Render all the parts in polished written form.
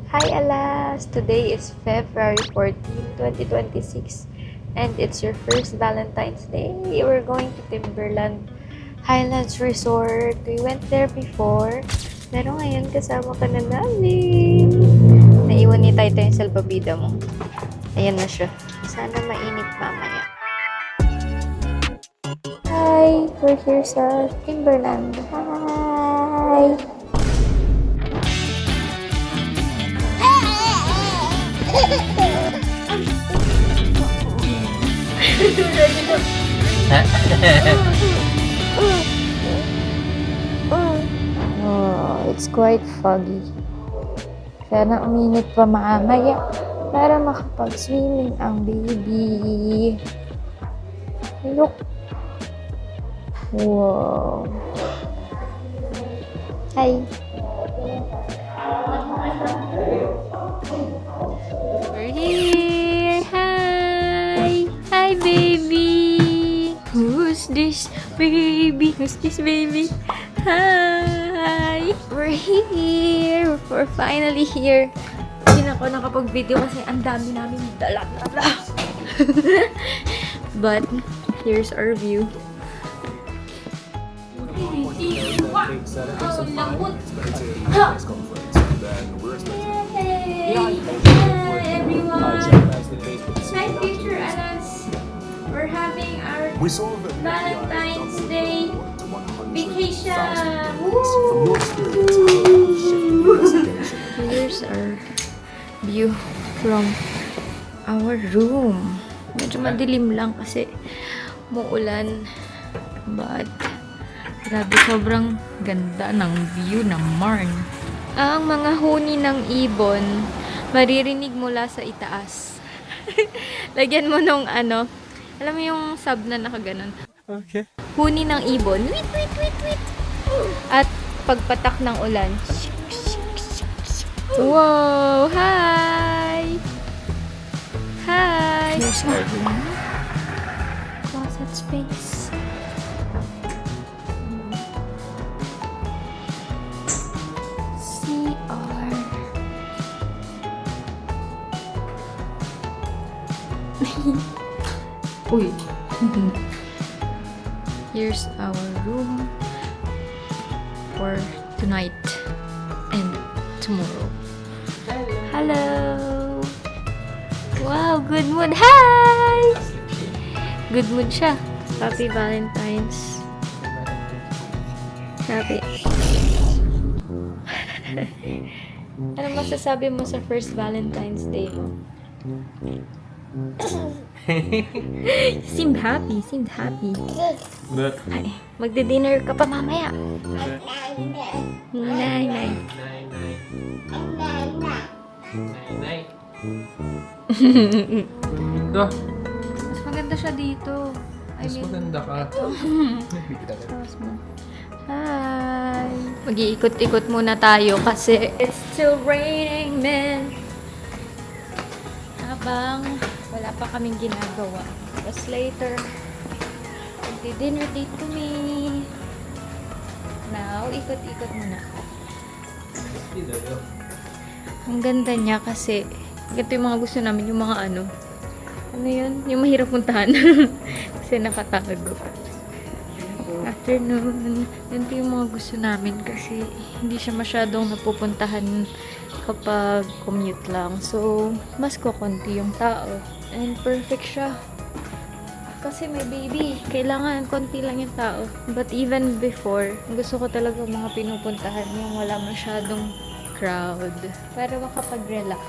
Hi Alas! Today is February 14, 2026 and it's your first Valentine's Day. We're going to Timberland Highlands Resort. We went there before pero ngayon kasama ka na namin. Naiwan ni Taytay yung salbabida mo. Ayan na siya. Sana mainit mamaya. Hi! We're here sa Timberland. Hi! Oh, it's quite foggy. Sana uminit pa mamaya para makapag-swimming ang baby. Look. Wow. Hi. We're here. Hi. Hi, baby. Who's this baby? Who's this baby? Hi. We're here. We're finally here. Hindi na ako nakapag-video kasi ang dami namin dala-dala. But here's our view. Nice picture, Alas. We're having our Valentine's Day vacation. Woo! Here's our view from our room. Medyo madilim lang kasi muulan. But grabe, sobrang ganda ng view ng Marn. Ang mga huni ng ibon, maririnig mula sa itaas. Lagyan mo nung ano, alam mo yung sub na nakaganon. Okay. Huni ng ibon, wit, wit, wit, wit. At pagpatak ng ulan. Wow! Hi! Hi! Here's our room. Closet space. CR. Uy! Here's our room for tonight and tomorrow. Hello! Wow, good mood! Hi! Good mood siya. Happy Valentine's. Happy. Ano masasabi mo sa first Valentine's Day mo? Seemed happy, seemed happy. Ay, magdi-dinner ka pa mamaya. Nay. Ito. Mas maganda siya dito. Mas maganda ka. Hi! Mag-iikot-ikot muna tayo kasi it's still raining, man. Habang wala pa kaming ginagawa. Tapos later, magdi-dinner date kami. Now, ikot-ikot muna. Ang ganda niya kasi ito yung mga gusto namin, yung mga ano yun? Yung mahirap puntahan. Kasi nakatago. Afternoon. Ito yung mga gusto namin kasi hindi siya masyadong napupuntahan kapag commute lang. So, mas kukunti yung tao. And perfect siya. Kasi may baby. Kailangan konti lang yung tao. But even before, gusto ko talaga mga pinupuntahan yung wala masyadong crowd. Para makapag-relax.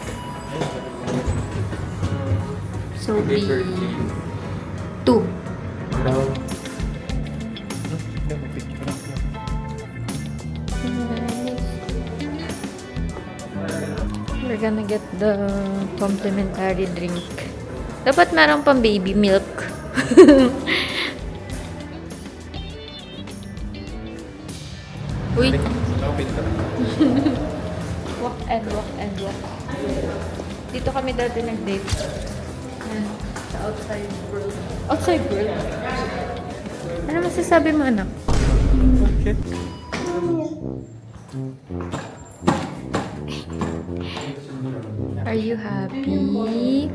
So, be 2. We're gonna get the complimentary drink. Dapat meron pang baby milk. Uy! Walk and walk and walk. Dito kami dati nag-date. Yan. Sa outside world. Outside world? Ano masasabi mo, anak? Okay. Are you happy?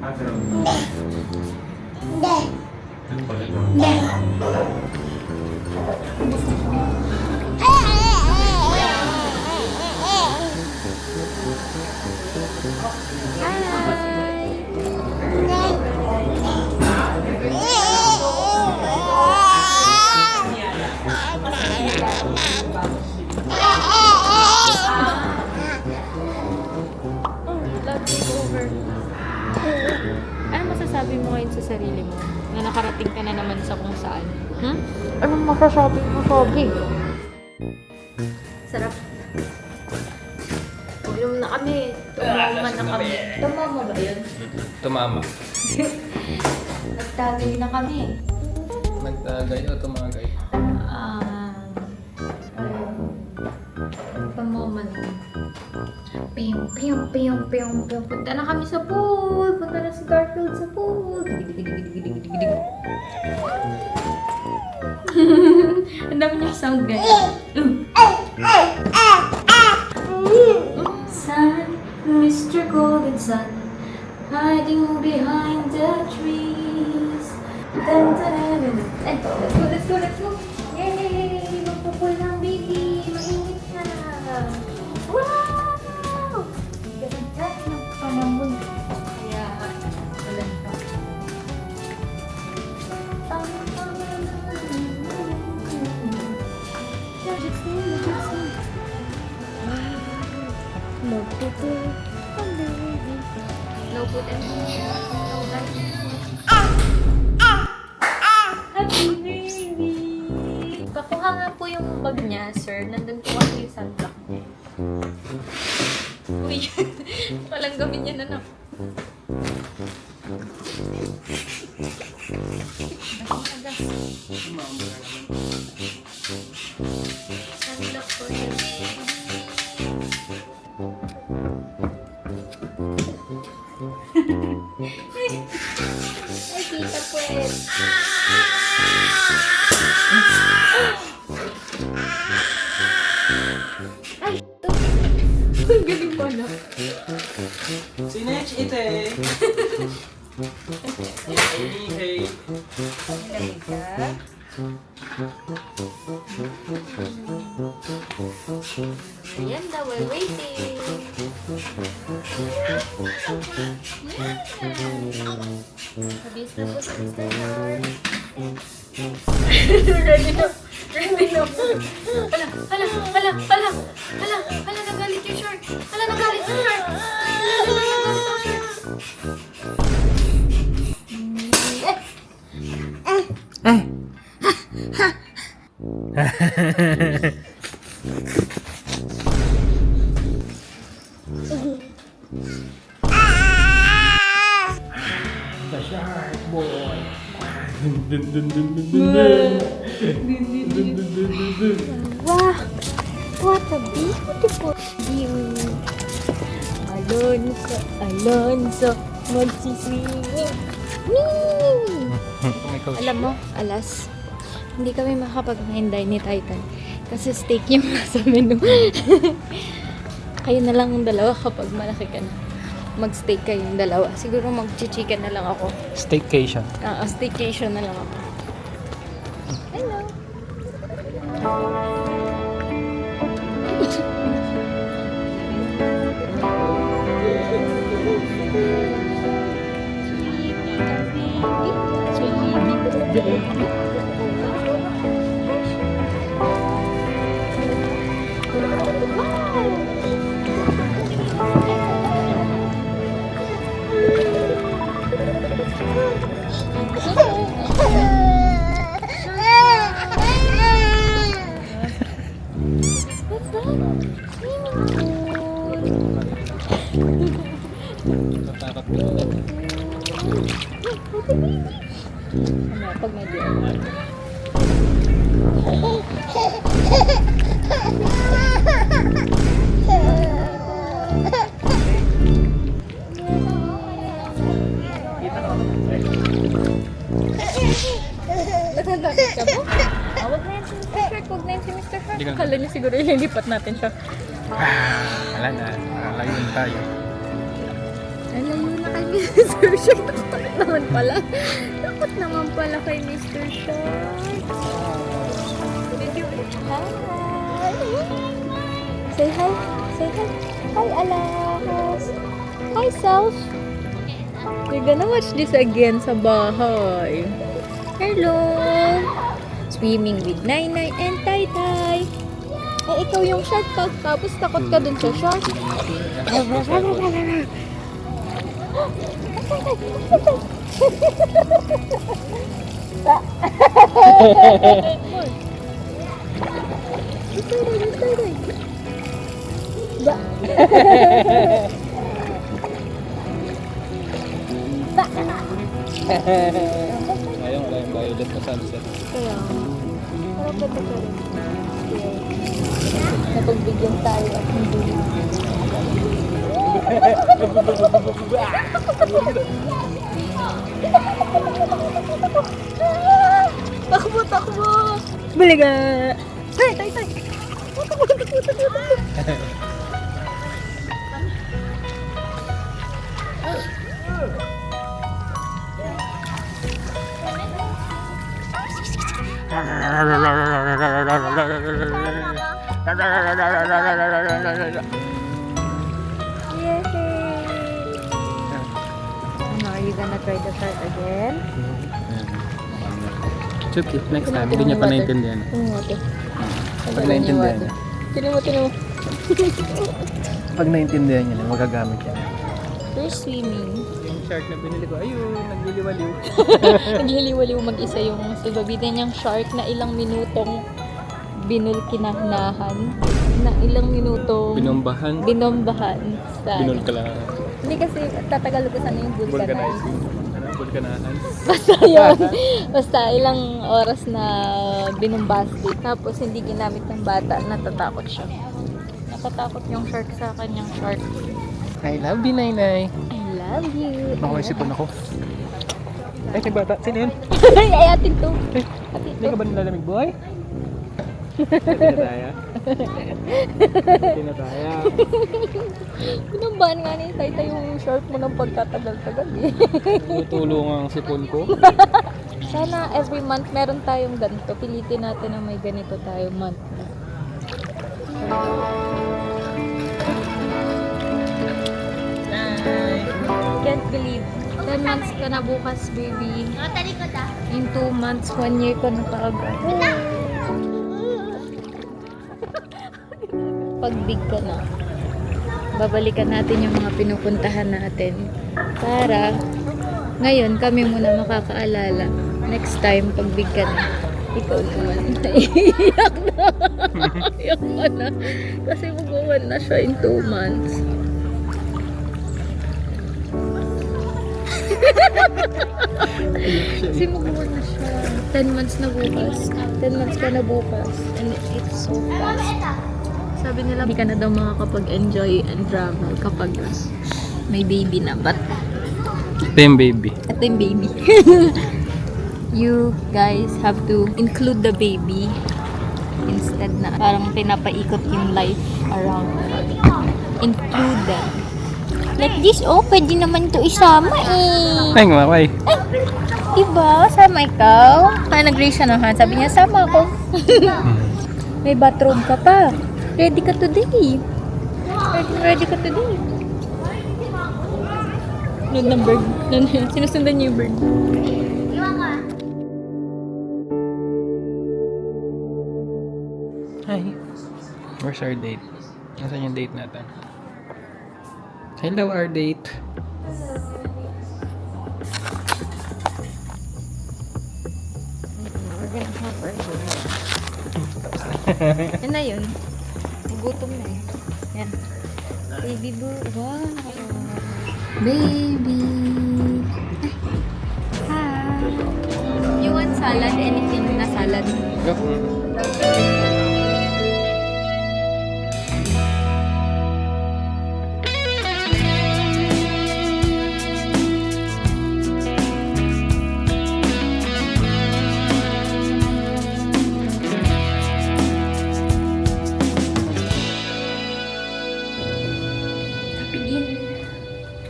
Love takeover. Ano masasabi mo ngayon sa sarili mo? Na nakarating ka na naman sa kung saan? Hmm? Anong masasabi mo, Sobi? Sarap. Uminom na kami. Tumama na kami. Tumama ba yun? Tumama. Nagtagay na kami. Nagtagay o tumagay? Tumama na. Piyong, piyong, piyong, piyong, piyong. Punta na kami sa pool. Punta na si Garfield sa pool. Dig-dig-dig-dig-dig-dig-dig. Ang dami niyang sound, guys. Sun, Mr. Golden Sun, hiding behind the trees. Dun, dun, dun, dun. Ay, let's go, let's go, let's go. Yay! Magpupul ng baby. Mainit na. Wow! Ganda ng panahon. Kaya, wala pa. No photo on the baby. No put and no baby. Happy baby! Pakuha nga po yung bag niya, sir. Nandun po kasi yung sunblock niya. Uy, walang gawin niya na Sunblock for the baby. Ay, kita pues. Ay, ito. Ang galing pala. Sinech ite! Hey! Galing ka. Ayan daw, we're waiting. Mabilis na po sa Mr. Lord. Ready na. Ready na po. Hala, hala, hala, hala, hala, nagalit yung short. Hala, nagalit yung short. Hala, nagalit yung short. The shark boy! Dun dun dun dun dun dun dun! Dun dun dun dun dun! Wow! What a beautiful view! Alonso, Alonso, magsiswimming! Whee! Alam mo, alas, hindi kami makapag-hinday ni Titan kasi steak yung nasa menu. Kayo na lang ang dalawa kapag malaki ka na. Mag-steak kayong dalawa. Siguro mag-chicken na lang ako. Staycation. Staycation na lang ako. Hello! Natakot ko ulit. Pag medyo Nagandakit ka ba? Wag na yan si Mr. Shark. Wag na yan si Mr. Shark. Akala niya siguro ililipat natin siya. Wala na. Layon tayo. Alayo na kay Mr. Shark. Takot naman pala. Takot naman pala kay Mr. Shark. Hi! Say hi. Say hi. Hi, Alas. Hi, Self. We're gonna watch this again sa bahay. Hello! Swimming with Nainay and Taytay. Eh, ikaw yung shark tapos takot ka dun sa shark. Ayun, wala yung violet na sunset. Kaya, parang ganda ka rin. Napagbigyan tayo at hindi. Takbo, takbo! Baliga! Tay, tay, tay! Takbo, takbo, takbo, takbo! Yay! Ano, are you gonna try the shark again? It's okay, next time. Hindi niya pa naintindihan. Tumumote. Pag naintindihan niya. Tinamote mo. Pag naintindihan niya, magagamit yan. We're swimming. Yung shark na pinili ko, ayun, nagliliwaliw. Nagliliwaliw mag-isa yung subabitin niyang shark na ilang minutong binulkinahnahan. Na ilang minutong Binombahan. binombahan. Sa Binulkalahan. Hindi kasi tatagal ko sana yung vulcanize. Vulcanizing. Ano? Vulcanahan. Basta yun. Basta ilang oras na binumbasti. Tapos hindi ginamit ng bata. Natatakot siya. Natatakot yung shark sa kanyang shark. I love you, Nainay. I love you. Baka may sipon ako. Ay, may bata. Sino yun? Ay, atin to. Atin Hindi ka to. ba nilalamig, boy? Tinataya. Tinataya. Binambahan nga ni Taytay yung shark mo ng pagkatagal-tagal eh. Tutulong ang sipon ko. Sana every month meron tayong ganito. Pilitin natin na may ganito tayo month. Can't believe. 10 months ka na bukas, baby. In 2 months, 1 year ka na kaagad. Pag big ka na, babalikan natin yung mga pinupuntahan natin. Para, ngayon, kami muna makakaalala. Next time, pag big ka na, ikaw naman. Iyak na. Iyak ka na. Kasi mag-1 na siya in 2 months. Kasi mag-1 na siya. 10 months na bukas. 10 months ka na bukas. And it's so fast. Sabi nila, hindi ka na daw makakapag-enjoy and travel kapag may baby na. But, Ito yung baby. ito yung baby. You guys have to include the baby instead na parang pinapaikot yung life around. Include them. Like this, oh, pwede naman to isama eh. Ay, ngamakay. Ay, diba? Sama ikaw? Kaya nag-raise siya ng hand. Sabi niya, sama ako. May bathrobe ka pa. Ready ka today. Ready ka today. Nod ng bird. Sinusundan niya yung bird. Hi. Where's our date? Nasaan yung date natin? Hello, our date. We're gonna have our dinner. Yan na yun. Gutom na eh. Yan. Baby boo. Wow. Baby. Hi. You want salad? Anything na salad?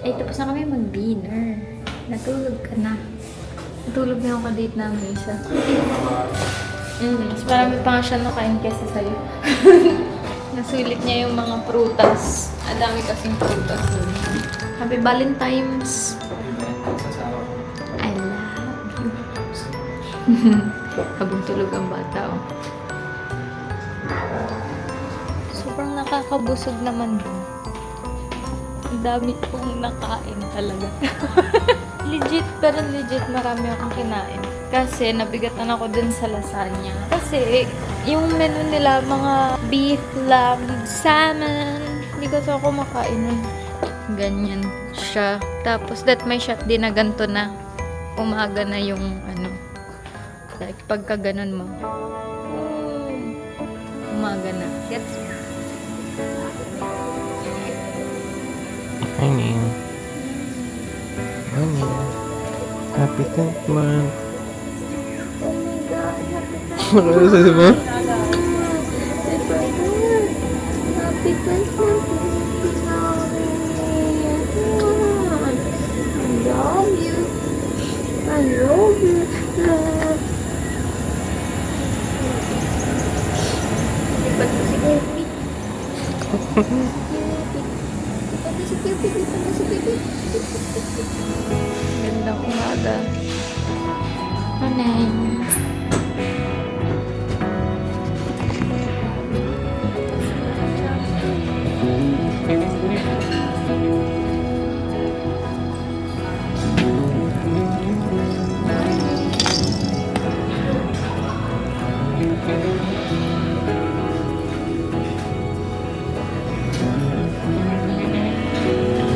Ay, tapos na kami mag-dinner. Natulog ka na. Natulog na yung ka-date namin isa. Mas marami pa nga siya nakain kesa sa'yo. Nasulit niya yung mga prutas. Ang dami kasing prutas dun. Happy Valentine's! I love you. Habang tulog ang bata, oh. Sobrang nakakabusog naman dun. Ang dami kong nakain talaga. Pero legit marami akong kinain. Kasi nabigatan ako dun sa lasagna. Kasi yung menu nila, mga beef, lamb, salmon. Hindi ko ako makain nun. Ganyan siya. Tapos that may shot din na ganito na umaga na yung ano. Like pagka ganun mo. Umaga na. Gets mo? Morning. Morning. Happy 10th month. Ano sabi mo? Happy Christmas. I love you. I love you. Lipat ko si Cupid. Lipat ko si Cupid. Lipat ko si Cupid. Gandang umaga. Morning.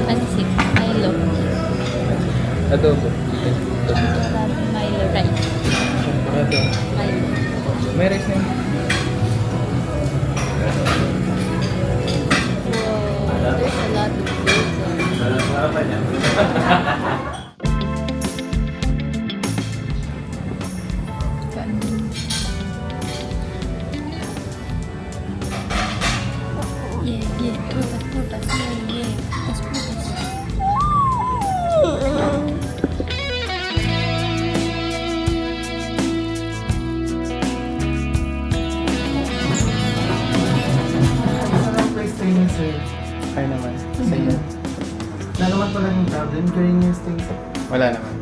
Pansit, Milo. Adobo. Milo rice. Adobo. Milo. May rice na yun. Wow, there's a lot of food. Yeah, yeah, putas, putas, yeah, yeah, putas, putas. Sarang place training, sir. Kaya naman. Sa'yo. Wala naman pala yung problem during your stay, sir. Wala naman.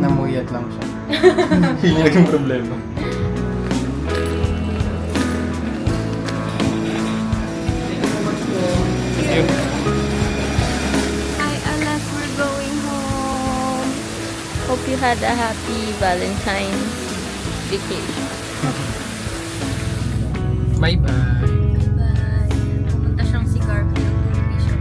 Namuyat lang siya. Yun yung naging problema. Thank you. Hi, Alas, we're going home. Hope you had a happy Valentine's vacation. Bye-bye. Bye. Pumunta siyang si Garfield. Hindi siya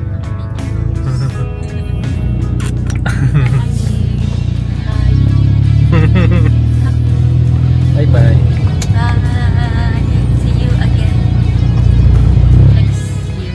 Bye-bye. Bye. See you again next year.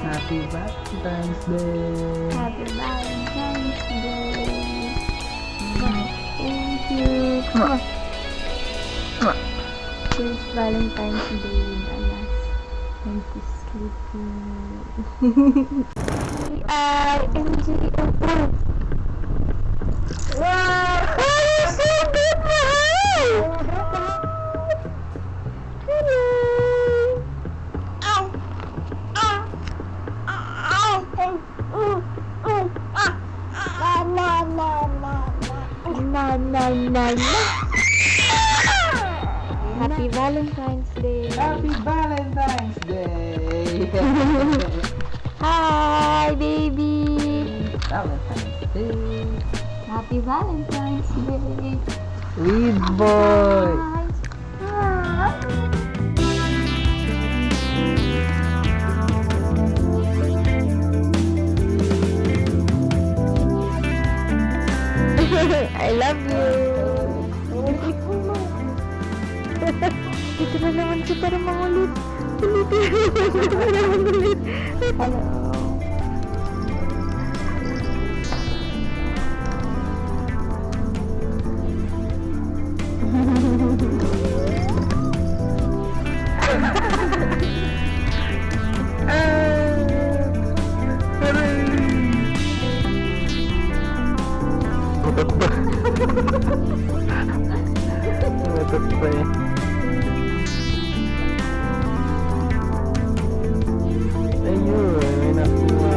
Happy Valentine's Day! Happy Valentine's Day. Thank you. It's Valentine's Day with Alas. And he's sleeping. I-N-G-O. Wow! You're so beautiful! Hello! Ow! Ow! Happy Valentine's Day. Happy Valentine's Day! Hi, baby. Valentine's Day! Happy Valentine's Day. Sweet boy! Hi. I love you. Ito na naman siya para mangulit. Ulitin. Ito na naman ulit. Hello. Matot pa eh. Ayun, may nakuha.